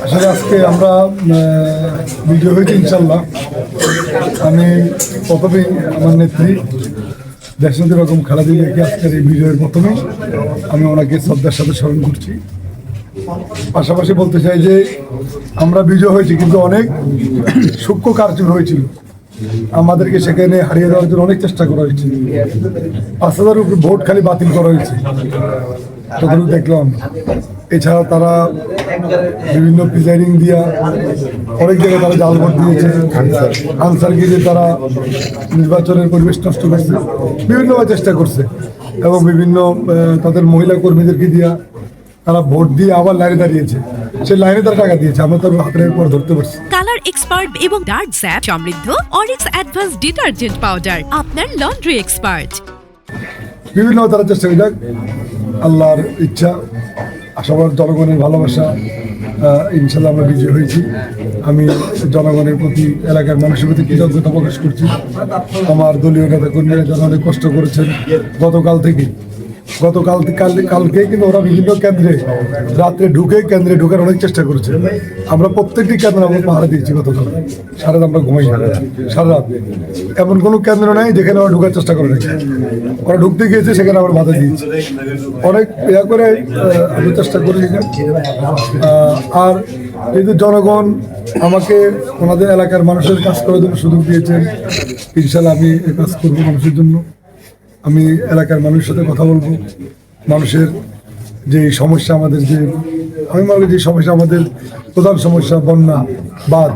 আসলে আজকে আমরা ভিডিও হয়েছে ইনশাল্লাহ। আমি প্রথমেই আমার নেত্রী দেশনেত্রী বেগম খালেদা জিয়াকে আজকের এই ভিডিওর প্রথমে আমি ওনাকে শ্রদ্ধার সাথে স্মরণ করছি। পাশাপাশি বলতে চাই যে আমরা বিজয় হয়েছি, কিন্তু অনেক সূক্ষ্ম কারচুপি হয়েছিল। আমাদেরকে সেখানে হারিয়ে দেওয়ার জন্য অনেক চেষ্টা করা হয়েছে। ৫,০০০ উপরে ভোট খালি বাতিল করা হয়েছে, ততটুকু দেখলাম। এছাড়া তারা বিভিন্ন প্রিজাইডিং দিয়া অনেক জায়গায় তারা জাল ভোট দিয়েছে। আনসারগিরি তারা নির্বাচনের পরিবেশ নষ্ট করছে, বিভিন্নভাবে চেষ্টা করছে, এবং বিভিন্ন তাদের মহিলা কর্মীদেরকে দিয়া তারা ভোট দিয়ে আবার লাইনে দাঁড়িয়েছে। সেই লাইনে তারা টাকা দিয়েছে, আমরা তার হাতের পর ধরতে পারছি। কালার এক্সপার্ট এবং ডার্ক স্যাপ সমৃদ্ধ অরিক্স অ্যাডভান্স ডিটারজেন্ট পাউডার, আপনার লন্ড্রি এক্সপার্ট। বিভিন্ন তারা চেষ্টা করে যাক, আল্লাহর ইচ্ছা, সবার জনগণের ভালোবাসা, ইনশাল্লাহ আমরা বিজয় হয়েছি। আমি জনগণের প্রতি, এলাকার মানুষের প্রতি কৃতজ্ঞতা প্রকাশ করছি। আমার দলীয় নেতা কর্মীরা যারা অনেক কষ্ট করেছেন কালকে কিন্তু ওরা বিভিন্ন কেন্দ্রে রাত্রে কেন্দ্রে ঢুকার অনেক চেষ্টা করেছে। আমরা প্রত্যেকটি কেন্দ্রে আমরা পাহারা দিয়েছি। গতকাল সারা রাত আমরা ঘুমাই, সারা রাত এমন কোনো কেন্দ্র নেই যেখানে ওরা ঢুকার চেষ্টা করে নাকি। ওরা ঢুকতে গিয়েছে, সেখানে আমরা বাধা দিয়েছি। অনেক করে আমি চেষ্টা করেছি। আর যেহেতু জনগণ আমাকে ওনাদের এলাকার মানুষের কাজ করার জন্য সুযোগ দিয়েছেন, ইনশাল্লাহ আমি এই কাজ করবো মানুষের জন্য। আমি এলাকার মানুষের সাথে কথা বলবো। মানুষের যে সমস্যা, আমাদের যে আমি মনে করি যে সমস্যা, আমাদের প্রধান সমস্যা বন্যা, বাঁধ,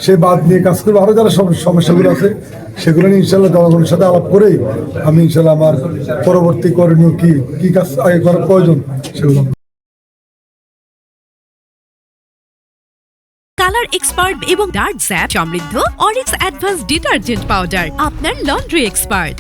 সেই বাঁধ নিয়ে কাজ করবো। আরও যারা সমস্যাগুলো আছে সেগুলো নিয়ে ইনশাল্লাহ জনগণের সাথে আলাপ করেই আমি ইনশাল্লাহ আমার পরবর্তী করণীয় কী কাজ আগে করার প্রয়োজন সেগুলো। কালার এক্সপার্ট এবং ডার্ক স্যাপ সমৃদ্ধ অরিক্স অ্যাডভান্স ডিটারজেন্ট পাউডার, আপনার লন্ড্রি এক্সপার্ট।